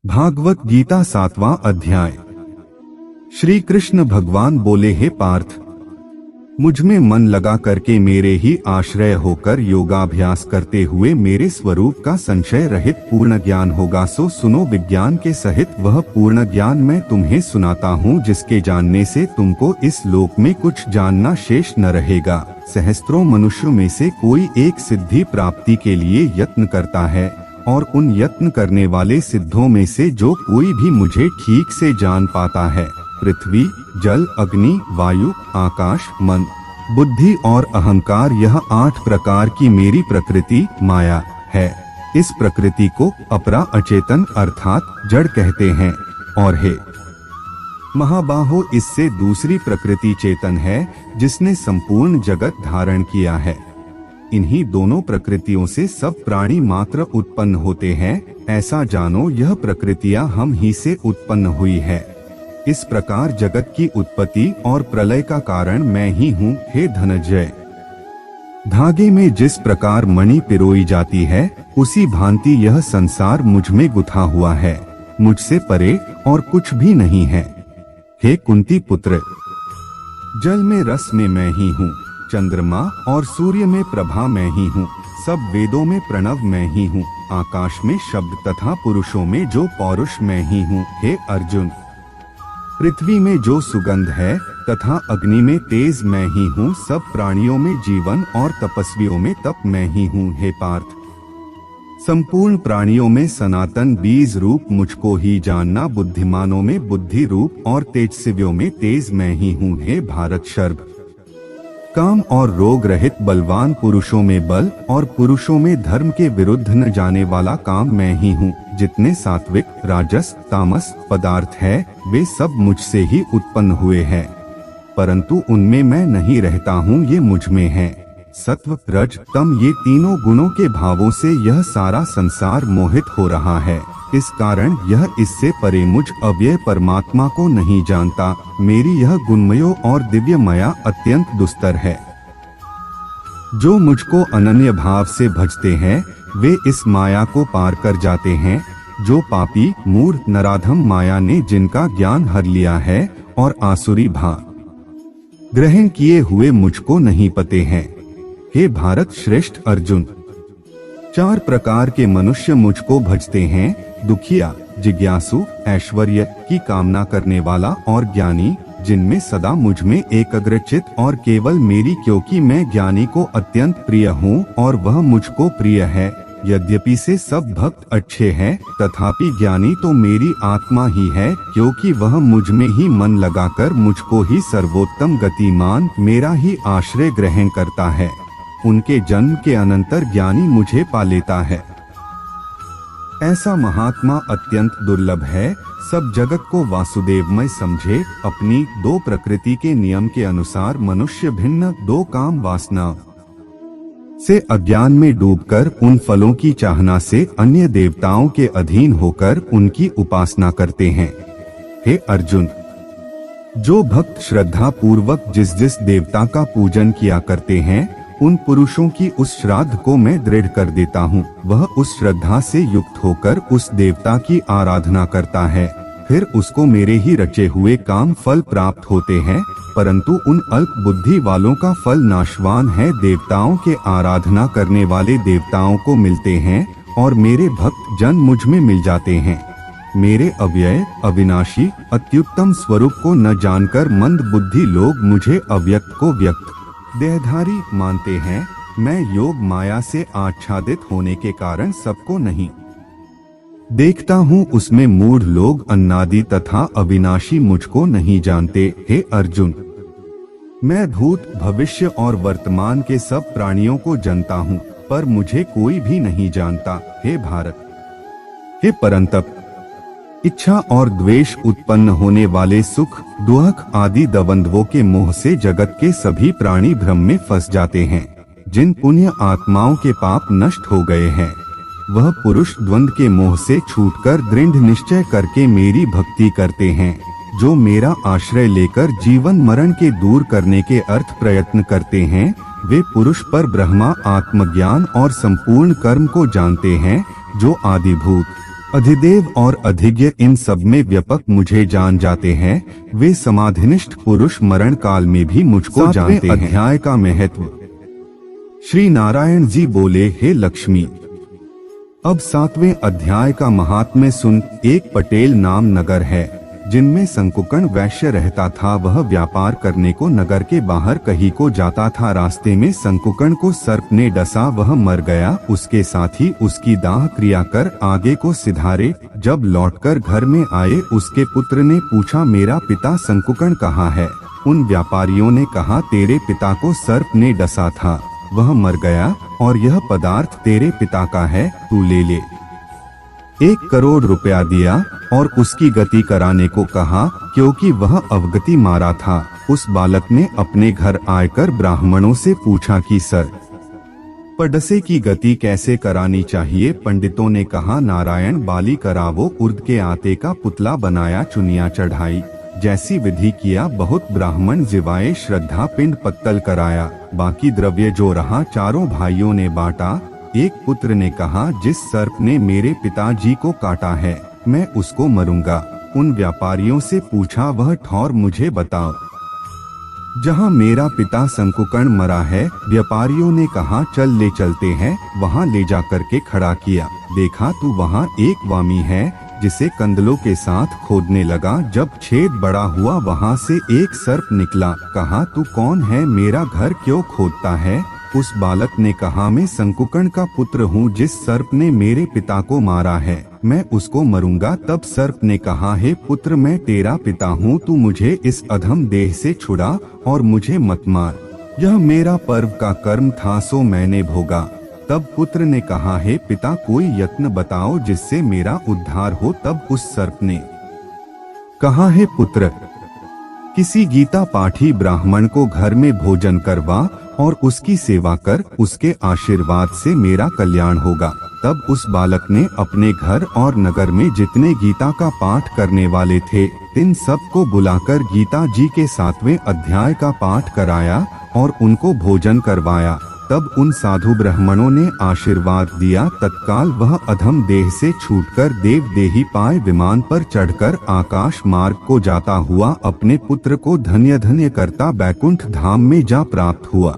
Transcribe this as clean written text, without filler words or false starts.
भागवत गीता 7वां अध्याय। श्री कृष्ण भगवान बोले, हे पार्थ, मुझ में मन लगा करके मेरे ही आश्रय होकर योगाभ्यास करते हुए मेरे स्वरूप का संशय रहित पूर्ण ज्ञान होगा। सो सुनो, विज्ञान के सहित वह पूर्ण ज्ञान मैं तुम्हें सुनाता हूँ, जिसके जानने से तुमको इस लोक में कुछ जानना शेष न रहेगा। सहस्त्रों मनुष्यों में से कोई एक सिद्धि प्राप्ति के लिए यत्न करता है, और उन यत्न करने वाले सिद्धों में से जो कोई भी मुझे ठीक से जान पाता है। पृथ्वी, जल, अग्नि, वायु, आकाश, मन, बुद्धि और अहंकार, यह 8 प्रकार की मेरी प्रकृति माया है। इस प्रकृति को अपरा अचेतन अर्थात जड़ कहते हैं। और हे महाबाहो, इससे दूसरी प्रकृति चेतन है, जिसने संपूर्ण जगत धारण किया है। इन्हीं दोनों प्रकृतियों से सब प्राणी मात्र उत्पन्न होते हैं। ऐसा जानो, यह प्रकृतियां हम ही से उत्पन्न हुई है। इस प्रकार जगत की उत्पत्ति और प्रलय का कारण मैं ही हूँ। हे धनंजय, धागे में जिस प्रकार मणि पिरोई जाती है, उसी भांति यह संसार मुझ में गुथा हुआ है। मुझसे परे और कुछ भी नहीं है। हे कुंती पुत्र, जल में रस में मैं ही हूँ, चंद्रमा और सूर्य में प्रभा मैं ही हूँ, सब वेदों में प्रणव मैं ही हूँ, आकाश में शब्द तथा पुरुषों में जो पौरुष मैं ही हूँ। हे अर्जुन, पृथ्वी में जो सुगंध है तथा अग्नि में तेज मैं ही हूँ, सब प्राणियों में जीवन और तपस्वियों में तप मैं ही हूँ। हे पार्थ, संपूर्ण प्राणियों में सनातन बीज रूप मुझको ही जानना, बुद्धिमानों में बुद्धि रूप और तेजस्वियों में तेज मैं ही हूँ। हे भारत शर्व, काम और रोग रहित बलवान पुरुषों में बल और पुरुषों में धर्म के विरुद्ध न जाने वाला काम मैं ही हूँ। जितने सात्विक, राजस, तामस पदार्थ है, वे सब मुझसे ही उत्पन्न हुए हैं, परंतु उनमें मैं नहीं रहता हूँ, ये मुझ में है। सत्व, रज, तम, ये तीनों गुणों के भावों से यह सारा संसार मोहित हो रहा है। इस कारण यह इससे परे मुझ अव्यय परमात्मा को नहीं जानता। मेरी यह गुणमयो और दिव्य माया अत्यंत दुस्तर है। जो मुझको अनन्य भाव से भजते हैं, वे इस माया को पार कर जाते हैं। जो पापी, मूढ़, नराधम माया ने जिनका ज्ञान हर लिया है और आसुरी भाव ग्रहण किए हुए मुझको नहीं पते हैं। हे भारत श्रेष्ठ अर्जुन, 4 प्रकार के मनुष्य मुझको भजते हैं, दुखिया, जिज्ञासु, ऐश्वर्य की कामना करने वाला और ज्ञानी, जिनमें सदा मुझ में एकाग्रचित और केवल मेरी, क्योंकि मैं ज्ञानी को अत्यंत प्रिय हूँ और वह मुझको प्रिय है। यद्यपि से सब भक्त अच्छे हैं, तथापि ज्ञानी तो मेरी आत्मा ही है, क्योंकि वह मुझ में ही मन लगाकर मुझको ही सर्वोत्तम गतिमान, मेरा ही आश्रय ग्रहण करता है। उनके जन्म के अनंतर ज्ञानी मुझे पा लेता है। ऐसा महात्मा अत्यंत दुर्लभ है। सब जगत को वासुदेवमय समझे। अपनी 2 प्रकृति के नियम के अनुसार मनुष्य भिन्न 2 काम वासना से अज्ञान में डूबकर उन फलों की चाहना से अन्य देवताओं के अधीन होकर उनकी उपासना करते हैं। हे अर्जुन, जो भक्त श्रद्धा पूर्वक जिस जिस देवता का पूजन किया करते हैं, उन पुरुषों की उस श्राद्ध को मैं दृढ़ कर देता हूँ। वह उस श्रद्धा से युक्त होकर उस देवता की आराधना करता है, फिर उसको मेरे ही रचे हुए काम फल प्राप्त होते हैं। परंतु उन अल्प बुद्धि वालों का फल नाशवान है। देवताओं के आराधना करने वाले देवताओं को मिलते हैं और मेरे भक्त जन मुझ में मिल जाते हैं। मेरे अव्यय, अविनाशी, अत्युत्तम स्वरूप को न जानकर मंद बुद्धि लोग मुझे अव्यक्त को व्यक्त, देहधारी मानते हैं। मैं योग माया से आच्छादित होने के कारण सबको नहीं देखता हूँ, उसमें मूढ़ लोग अन्नादि तथा अविनाशी मुझको नहीं जानते। हे अर्जुन, मैं भूत, भविष्य और वर्तमान के सब प्राणियों को जानता हूँ, पर मुझे कोई भी नहीं जानता। हे भारत, हे परंतप, इच्छा और द्वेष उत्पन्न होने वाले सुख, दुख आदि द्वंद्वों के मोह से जगत के सभी प्राणी भ्रम में फंस जाते हैं। जिन पुण्य आत्माओं के पाप नष्ट हो गए हैं, वह पुरुष द्वंद्व के मोह से छूटकर दृढ़ निश्चय करके मेरी भक्ति करते हैं। जो मेरा आश्रय लेकर जीवन मरण के दूर करने के अर्थ प्रयत्न करते हैं, वे पुरुष पर ब्रह्मा आत्मज्ञान और संपूर्ण कर्म को जानते हैं। जो आदिभूत अधिदेव और अधिज्ञ इन सब में व्यापक मुझे जान जाते हैं। वे समाधिनिष्ठ पुरुष मरण काल में भी मुझको जानते हैं। अध्याय का महत्व। श्री नारायण जी बोले, हे लक्ष्मी, अब 7वें अध्याय का महात्म्य सुन। एक पटेल नाम नगर है जिनमें संकुकर्ण वैश्य रहता था। वह व्यापार करने को नगर के बाहर कहीं को जाता था। रास्ते में संकुकर्ण को सर्प ने डसा, वह मर गया। उसके साथ ही उसकी दाह क्रिया कर आगे को सिधारे। जब लौटकर घर में आए, उसके पुत्र ने पूछा, मेरा पिता संकुकर्ण कहाँ है? उन व्यापारियों ने कहा, तेरे पिता को सर्प ने डसा था, वह मर गया और यह पदार्थ तेरे पिता का है, तू ले ले। 1 करोड़ रुपया दिया और उसकी गति कराने को कहा, क्योंकि वह अवगति मारा था। उस बालक ने अपने घर आकर ब्राह्मणों से पूछा कि सर, पडसे की गति कैसे करानी चाहिए? पंडितों ने कहा, नारायण बाली करावो। उर्द के आटे का पुतला बनाया, चुनिया चढ़ाई, जैसी विधि किया। बहुत ब्राह्मण जिवाए, श्रद्धा पिंड पत्तल कराया। बाकी द्रव्य जो रहा चारों भाइयों ने बांटा। एक पुत्र ने कहा, जिस सर्प ने मेरे पिताजी को काटा है, मैं उसको मरूंगा। उन व्यापारियों से पूछा, वह ठौर मुझे बताओ जहां मेरा पिता संकुकर्ण मरा है। व्यापारियों ने कहा, चल ले चलते हैं। वहां ले जाकर के खड़ा किया। देखा तो वहां एक वामी है जिसे कंदलों के साथ खोदने लगा। जब छेद बड़ा हुआ, वहां से एक सर्प निकला। कहा, तू कौन है? मेरा घर क्यों खोदता है? उस बालक ने कहा, मैं संकुकर्ण का पुत्र हूँ, जिस सर्प ने मेरे पिता को मारा है, मैं उसको मरूंगा। तब सर्प ने कहा, हे पुत्र, मैं तेरा पिता हूँ, तू मुझे इस अधम देह से छुड़ा और मुझे मत मार। यह मेरा पर्व का कर्म था, सो मैंने भोगा। तब पुत्र ने कहा, हे पिता, कोई यत्न बताओ जिससे मेरा उद्धार हो। तब उस सर्प ने कहा, हे पुत्र, किसी गीता पाठी ब्राह्मण को घर में भोजन करवा और उसकी सेवा कर, उसके आशीर्वाद से मेरा कल्याण होगा। तब उस बालक ने अपने घर और नगर में जितने गीता का पाठ करने वाले थे, इन सब को बुलाकर गीता जी के 7वें अध्याय का पाठ कराया और उनको भोजन करवाया। तब उन साधु ब्राह्मणों ने आशीर्वाद दिया। तत्काल वह अधम देह से छूटकर देव देही पाए विमान पर चढ़कर आकाश मार्ग को जाता हुआ अपने पुत्र को धन्य धन्य करता बैकुंठ धाम में जा प्राप्त हुआ।